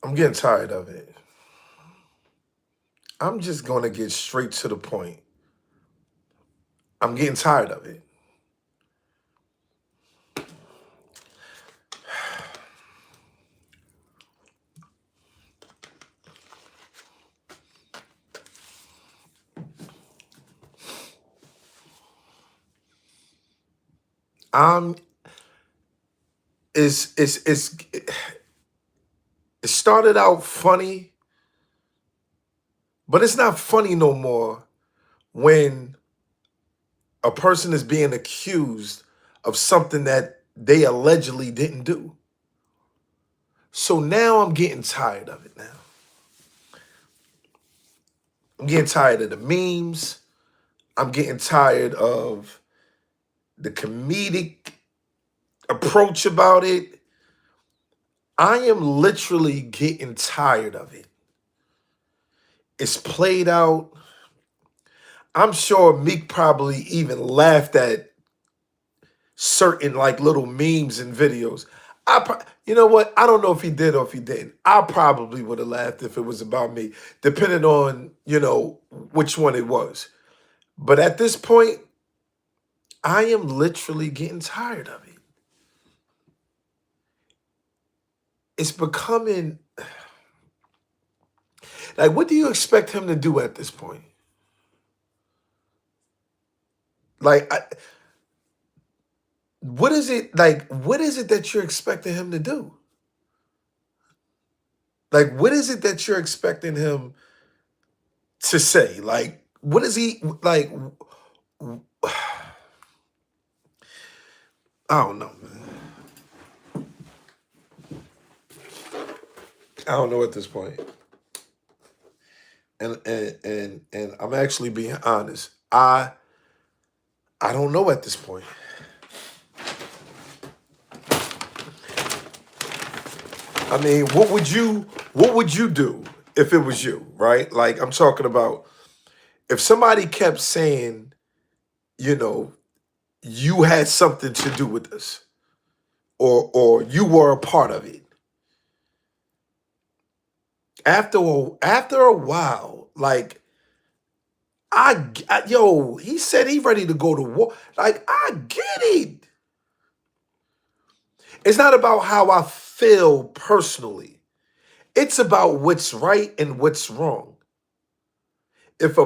I'm getting tired of it. I'm just going to get straight to the point. I'm getting tired of it. I'm it's it started out funny, but it's not funny no more when a person is being accused of something that they allegedly didn't do. So now I'm getting tired of it now. I'm getting tired of the memes. I'm getting tired of the comedic approach about it. I am literally getting tired of it. It's played out. I'm sure Meek probably even laughed at certain like little memes and videos. You know what? I don't know if he did or if he didn't. I probably would have laughed if it was about me, depending on, which one it was. But at this point, I am literally getting tired of it. It's becoming like, what do you expect him to do at this point? Like, what is it like? What is it that you're expecting him to do? Like, what is it that you're expecting him to say? Like, what is he like? I don't know, man. I don't know at this point. And I'm actually being honest. I don't know at this point. I mean, what would you do if it was you, right? Like I'm talking about if somebody kept saying, you know, you had something to do with this or you were a part of it. After a while, like yo, he said he ready to go to war. Like I get it. It's not about how I feel personally. It's about what's right and what's wrong. If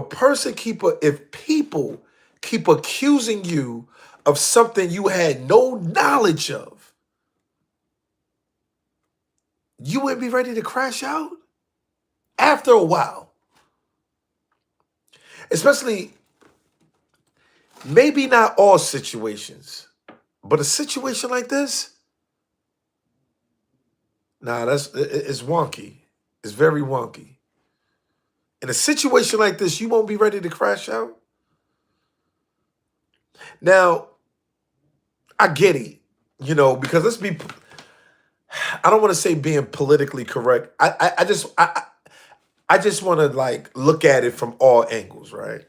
people keep accusing you of something you had no knowledge of, you wouldn't be ready to crash out after a while. Especially maybe not all situations, but a situation like this, nah, it's wonky. It's very wonky. In a situation like this, you won't be ready to crash out. Now, I get it, because I don't want to say being politically correct. I just want to like look at it from all angles, right?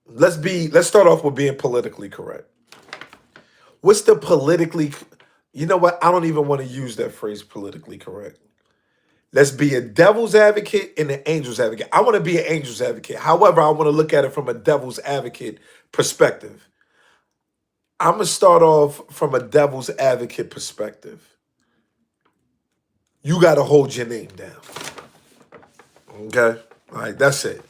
Let's start off with being politically correct. What's the politically You know what? I don't even want to use that phrase politically correct. Let's be a devil's advocate and an angel's advocate. I want to be an angel's advocate. However, I want to look at it from a devil's advocate perspective. I'm going to start off from a devil's advocate perspective. You got to hold your name down. Okay? All right, that's it.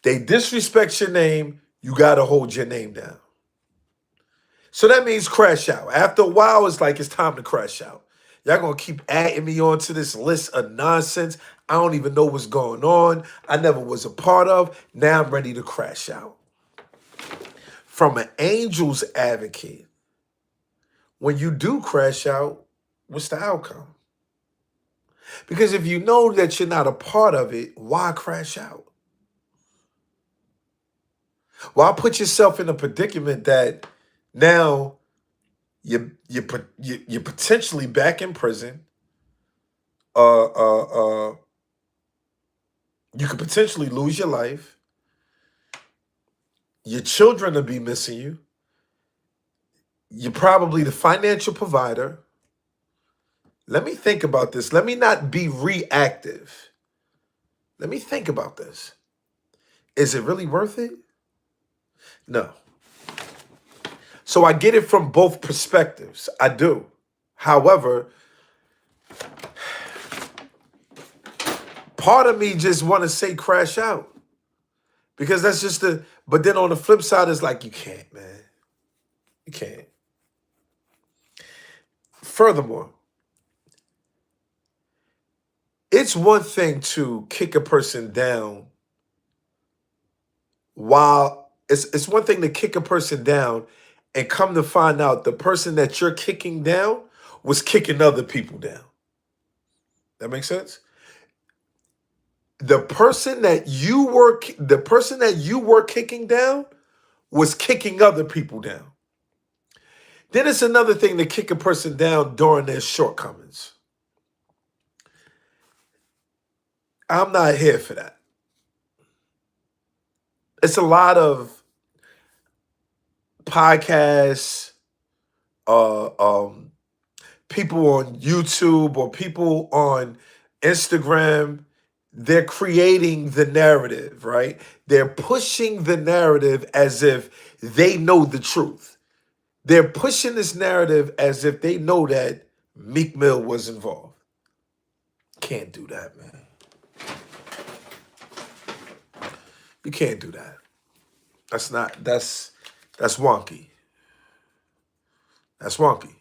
They disrespect your name, you got to hold your name down. So that means crash out. After a while, it's like it's time to crash out. Y'all gonna keep adding me onto this list of nonsense I don't even know what's going on. I never was a part of. Now I'm ready to crash out. From an angel's advocate, when you do crash out, what's the outcome? Because if you know that you're not a part of it, why crash out? Why put yourself in a predicament that now you're potentially back in prison? Uh, uh, uh, you could potentially lose your life. Your children will be missing you. You're probably the financial provider. Let me think about this. Let me not be reactive. Let me think about this. Is it really worth it? No. So I get it from both perspectives. I do. However, part of me just want to say crash out. Because that's just but then on the flip side, it's like, you can't, man. You can't. Furthermore, it's one thing to kick a person down while it's one thing to kick a person down and come to find out the person that you're kicking down was kicking other people down. That makes sense? The person that you were kicking down was kicking other people down. Then it's another thing to kick a person down during their shortcomings. I'm not here for that. It's a lot of podcasts, people on YouTube or people on Instagram. They're creating the narrative, right? They're pushing the narrative as if they know the truth. They're pushing this narrative as if they know that Meek Mill was involved. Can't do that, man. You can't do that. That's wonky. That's wonky.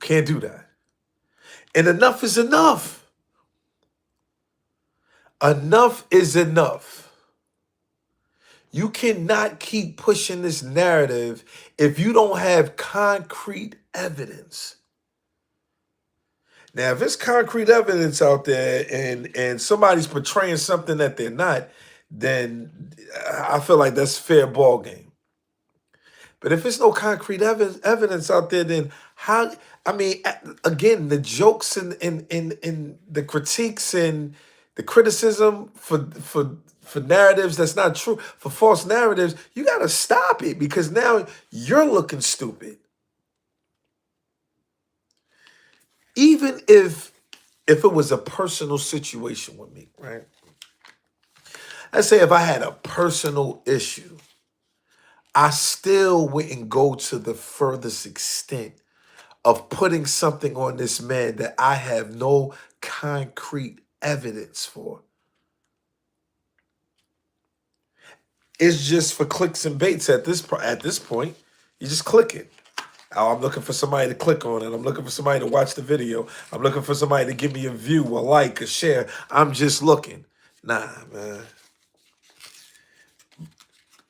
Can't do that. And enough is enough. Enough is enough. You cannot keep pushing this narrative if you don't have concrete evidence. Now, if it's concrete evidence out there and somebody's portraying something that they're not, then I feel like that's fair ball game. But if there's no concrete evidence out there, then how? I mean, again, the jokes and the critiques and the criticism for narratives that's not true, for false narratives, you got to stop it because now you're looking stupid. Even if it was a personal situation with me, right? Let's say if I had a personal issue, I still wouldn't go to the furthest extent of putting something on this man that I have no concrete evidence for. It's just for clicks and baits at this point. You just click it. Oh, I'm looking for somebody to click on it. I'm looking for somebody to watch the video. I'm looking for somebody to give me a view, a like, a share. I'm just looking. Nah, man.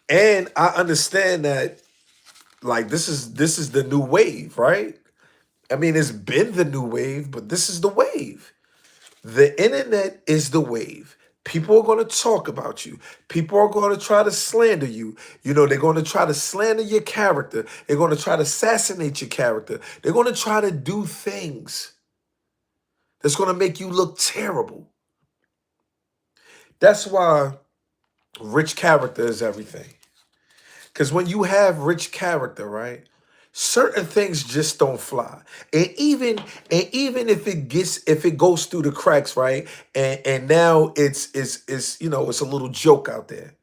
And I understand that, like, this is the new wave, right? I mean, it's been the new wave, but this is the wave. The internet is the wave. People are going to talk about you. People are going to try to slander you. You know, they're going to try to slander your character. They're going to try to assassinate your character. They're going to try to do things that's going to make you look terrible. That's why rich character is everything. Because when you have rich character, right, certain things just don't fly. And even if it goes through the cracks, right, and now it's it's a little joke out there.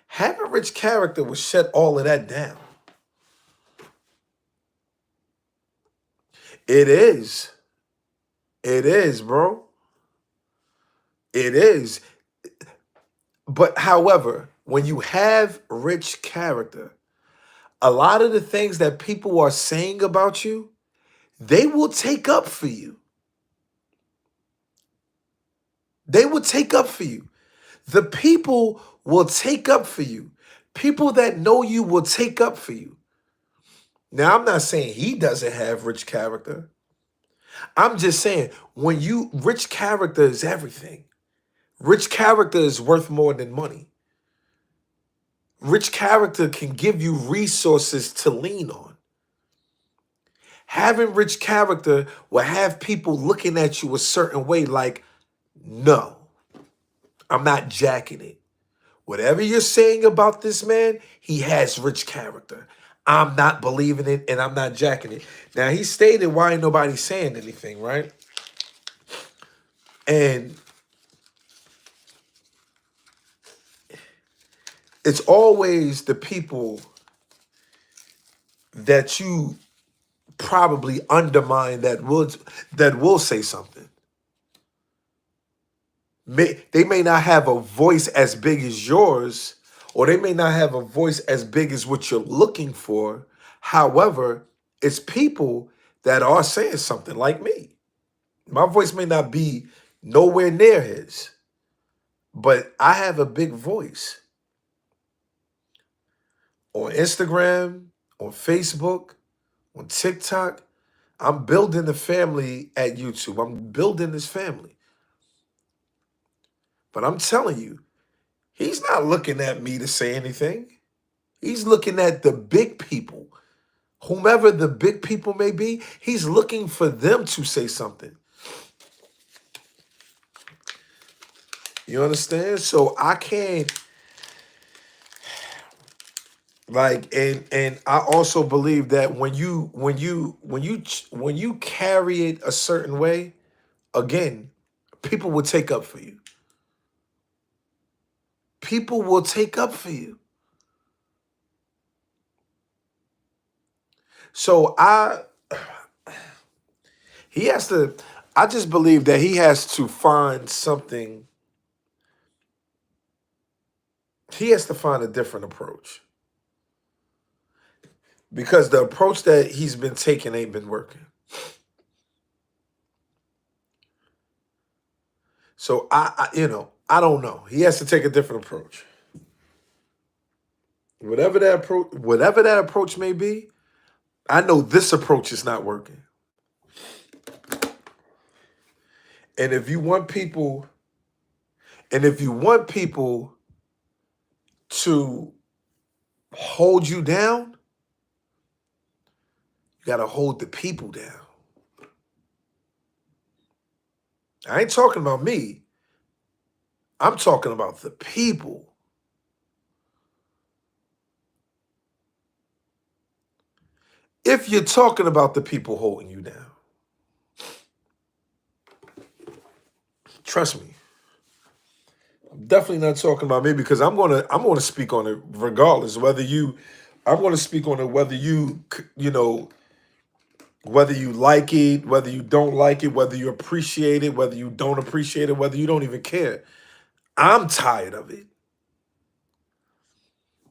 Having rich character will shut all of that down. It is. It is, bro. It is. But however, when you have rich character, a lot of the things that people are saying about you, they will take up for you. They will take up for you. The people will take up for you. People that know you will take up for you. Now, I'm not saying he doesn't have rich character. I'm just saying rich character is everything. Rich character is worth more than money. Rich character can give you resources to lean on. Having rich character will have people looking at you a certain way like, no, I'm not jacking it. Whatever you're saying about this man, he has rich character. I'm not believing it and I'm not jacking it. Now, he stated why ain't nobody saying anything, right? And it's always the people that you probably undermine that will say something. They may not have a voice as big as yours, or they may not have a voice as big as what you're looking for. However, it's people that are saying something like me. My voice may not be nowhere near his, but I have a big voice on Instagram, on Facebook, on TikTok. I'm building the family at YouTube. I'm building this family. But I'm telling you, he's not looking at me to say anything. He's looking at the big people. Whomever the big people may be, he's looking for them to say something. You understand? So I can't and I also believe that when you carry it a certain way, again, people will take up for you. People will take up for you. So he has to I just believe that he has to find something. He has to find a different approach because the approach that he's been taking ain't been working. So I don't know. He has to take a different approach. Whatever that approach may be, I know this approach is not working. And if you want people, and if you want people to hold you down, you got to hold the people down. I ain't talking about me. I'm talking about the people. If you're talking about the people holding you down, trust me, I'm definitely not talking about me because I'm gonna speak on it regardless. I'm gonna speak on it whether you like it, whether you don't like it, whether you appreciate it, whether you don't appreciate it, whether you don't even care. I'm tired of it.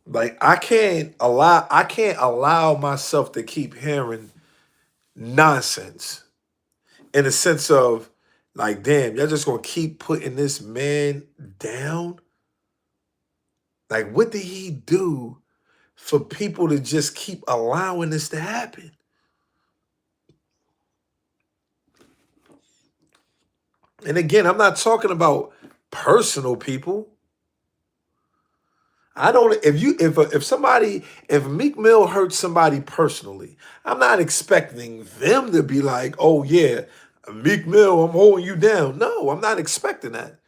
Like I can't allow myself to keep hearing nonsense in the sense of like, damn, y'all just gonna keep putting this man down? Like, what did he do for people to just keep allowing this to happen? And again, I'm not talking about personal people. I don't. If Meek Mill hurts somebody personally, I'm not expecting them to be like, oh yeah, Meek Mill, I'm holding you down. No, I'm not expecting that.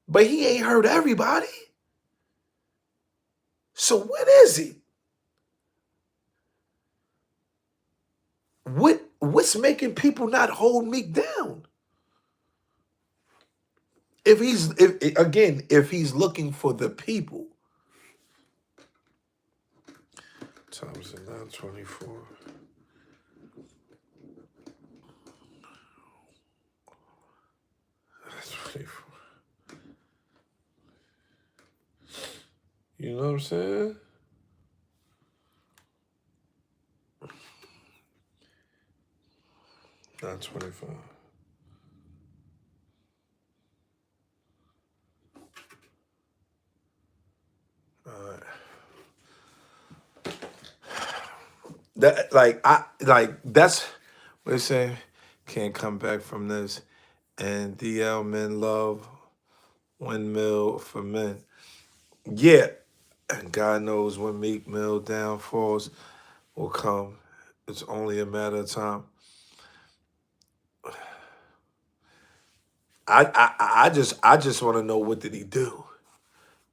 But he ain't hurt everybody. So what is it? What's making people not hold Meek down? If he's looking for the people. Times in 924. That's 24. You know what I'm saying? Not 25. All right. That's what they say. Can't come back from this. And DL men love windmill for men. Yeah. And God knows when Meek Mill downfalls will come. It's only a matter of time. I just want to know, what did he do?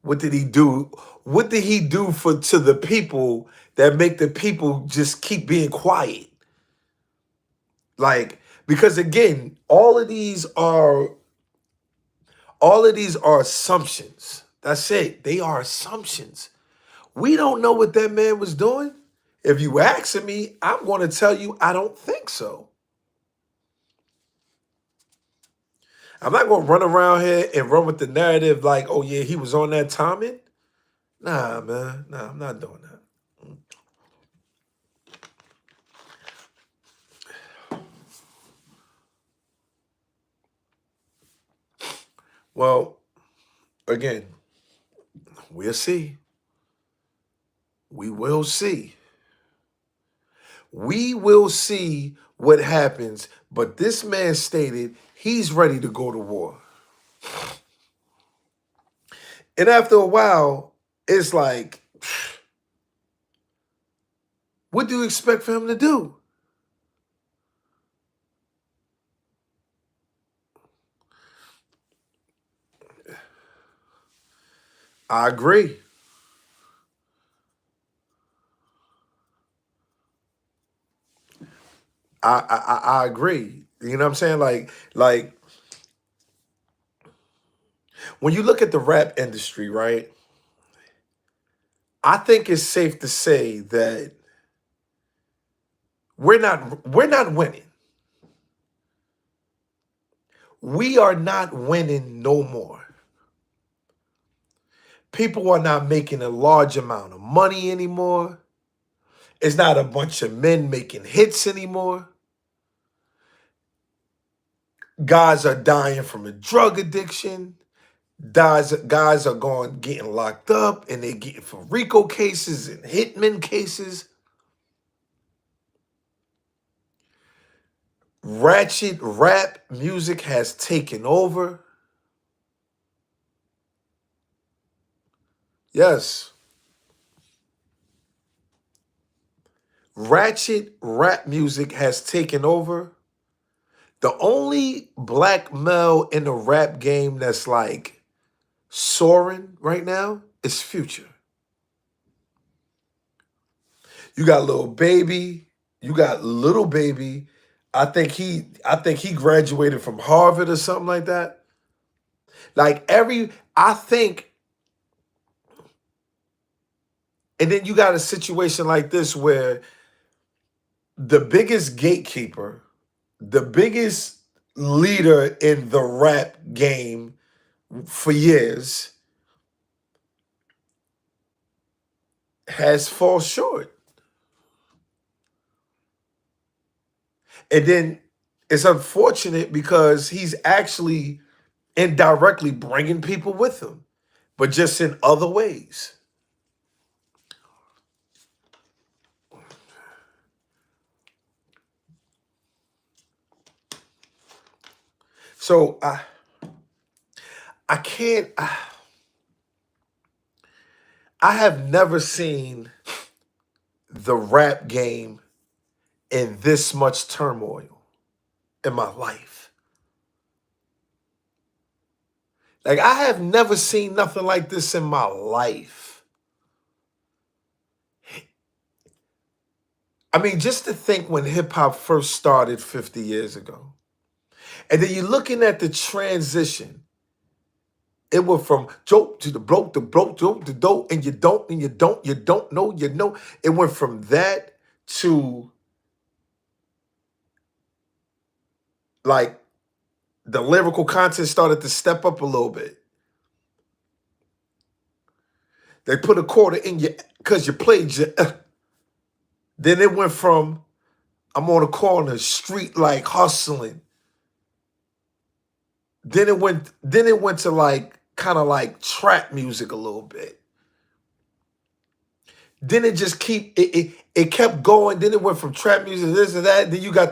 What did he do? What did he do to the people that make the people just keep being quiet? Like, because again, all of these are All of these are assumptions. That's it. They are assumptions. We don't know what that man was doing. If you asking me, I'm going to tell you I don't think so. I'm not going to run around here and run with the narrative like, oh yeah, he was on that timing. Nah, man. Nah, I'm not doing that. Well, again, we'll see. We will see. We will see what happens. But this man stated he's ready to go to war. And after a while, it's like, what do you expect for him to do? I agree. I agree. You know what I'm saying? Like when you look at the rap industry, right? I think it's safe to say that we're not winning. We are not winning no more. People are not making a large amount of money anymore. It's not a bunch of men making hits anymore. Guys are dying from a drug addiction. Guys are going getting locked up and they getting for RICO cases and hitman cases. Ratchet rap music has taken over. Yes. Ratchet rap music has taken over. The only black male in the rap game that's like soaring right now is Future. You got Little Baby. You got Little Baby. I think he graduated from Harvard or something like that. I think, and then you got a situation like this where the biggest gatekeeper, the biggest leader in the rap game for years has fall short. And then it's unfortunate because he's actually indirectly bringing people with him, but just in other ways. So I can't I have never seen the rap game in this much turmoil in my life. Like I have never seen nothing like this in my life. I mean, just to think when hip hop first started 50 years ago. And then you're looking at the transition. It went from joke to the bloke, to bloke, joke to dope, and you don't, and you don't, you don't know, you know. It went from that to like the lyrical content started to step up a little bit. They put a quarter in you because you played your. Then it went from I'm on the corner, street like hustling. Then it went to like kind of like trap music a little bit. Then it kept going. Then it went from trap music to this and that. Then you got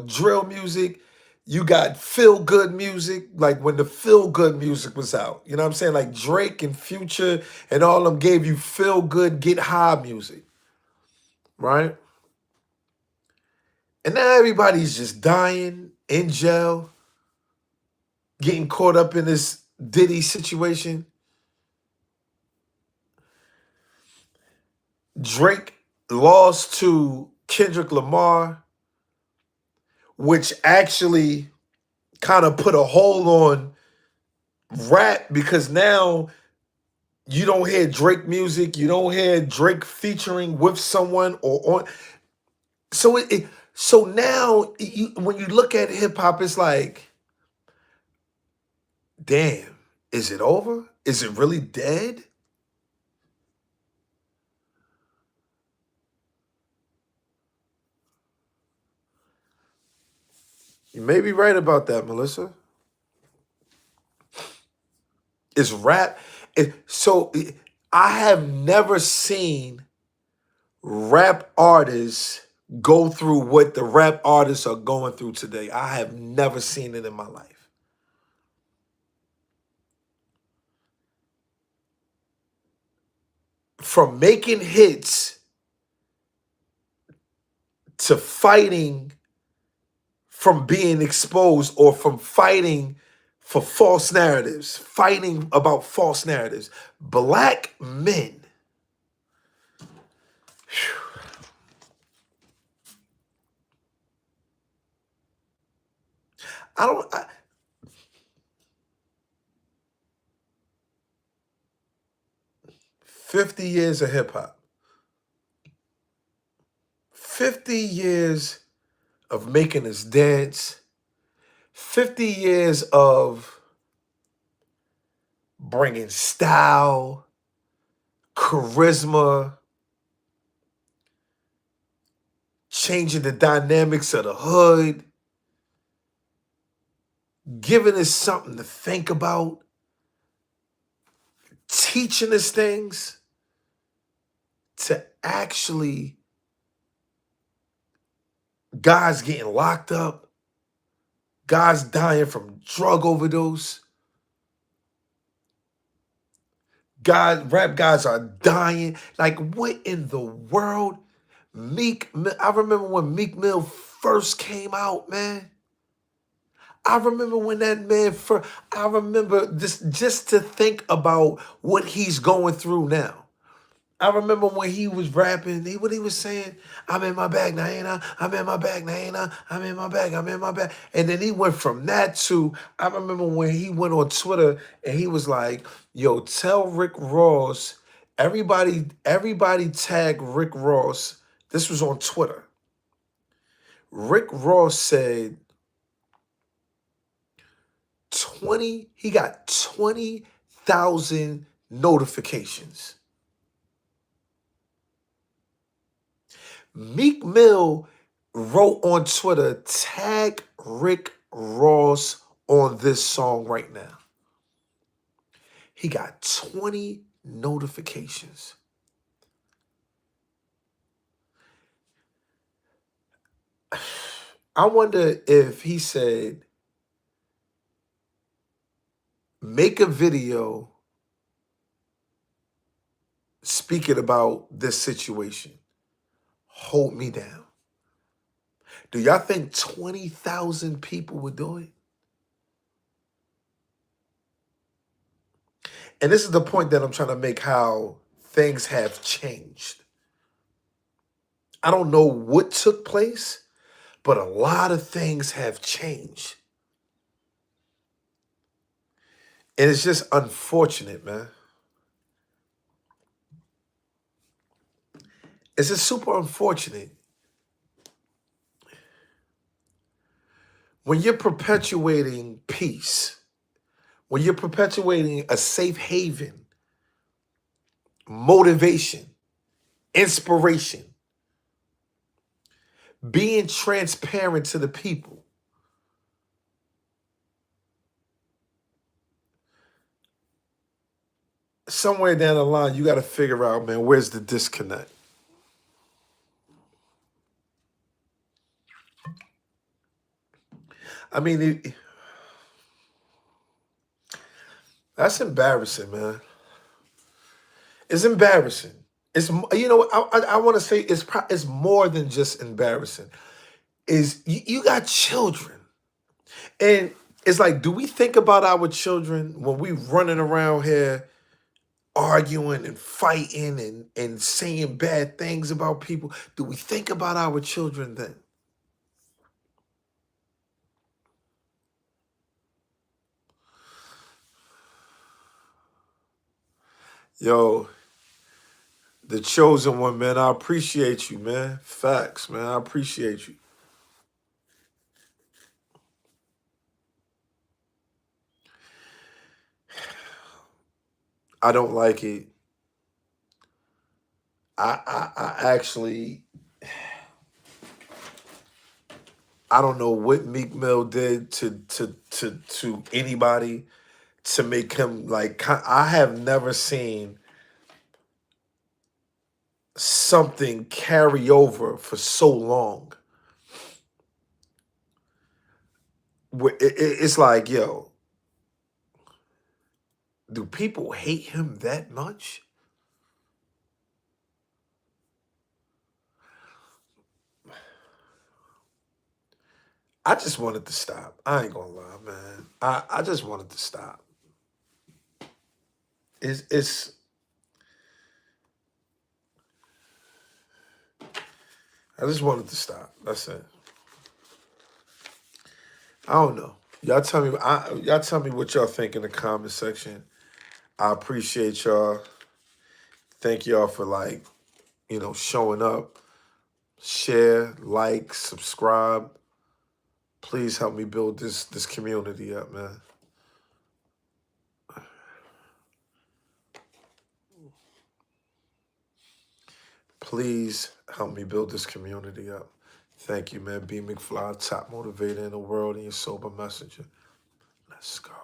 drill music. You got feel good music, like when the feel good music was out. You know what I'm saying? Like Drake and Future and all of them gave you feel good, get high music, right? And now everybody's just dying in jail, getting caught up in this Diddy situation. Drake lost to Kendrick Lamar, which actually kind of put a hold on rap because now you don't hear Drake music, you don't hear Drake featuring with someone or on. So so now when you look at hip hop, it's like, damn, is it over? Is it really dead? You may be right about that, Melissa. Is rap? So I have never seen rap artists go through what the rap artists are going through today. I have never seen it in my life. From making hits to fighting from being exposed or from fighting for false narratives, fighting about false narratives. Black men. I don't. 50 years of hip hop. 50 years of making us dance. 50 years of bringing style, charisma, changing the dynamics of the hood, giving us something to think about, teaching us things to actually guys getting locked up, guys dying from drug overdose, guys, rap guys are dying. Like, what in the world? Meek Mill, I remember when Meek Mill first came out, man. I remember when that man first, I remember just to think about what he's going through now. I remember when he was rapping, what he was saying, I'm in my bag now, ain't I? I'm in my bag now, ain't I? I'm in my bag, I'm in my bag. And then he went from that to, I remember when he went on Twitter and he was like, yo, tell Rick Ross, everybody tag Rick Ross. This was on Twitter. Rick Ross said he got 20,000 notifications. Meek Mill wrote on Twitter, tag Rick Ross on this song right now. He got 20 notifications. I wonder if he said, make a video speaking about this situation. Hold me down. Do y'all think 20,000 people would do it? And this is the point that I'm trying to make, how things have changed. I don't know what took place, but a lot of things have changed. And it's just unfortunate, man. It's just super unfortunate. When you're perpetuating peace, when you're perpetuating a safe haven, motivation, inspiration, being transparent to the people, somewhere down the line, you got to figure out, man, where's the disconnect? I mean, that's embarrassing, man. It's embarrassing. It's, you know, I want to say it's more than just embarrassing. Is you got children, and it's like, do we think about our children when we running around here arguing and fighting and saying bad things about people? Do we think about our children then? Yo, the chosen one, man. I appreciate you, man. Facts, man. I appreciate you. I don't like it. I actually, I don't know what Meek Mill did to anybody to make him like. I have never seen something carry over for so long. It's like, yo, do people hate him that much? I just wanted to stop. I ain't gonna lie, man. I just wanted to stop. It's I just wanted to stop. That's it. I don't know. Y'all tell me. Y'all tell me what y'all think in the comment section. I appreciate y'all. Thank y'all for showing up. Share, like, subscribe. Please help me build this community up, man. Please help me build this community up. Thank you, man. B McFly, top motivator in the world and your sober messenger. Let's go.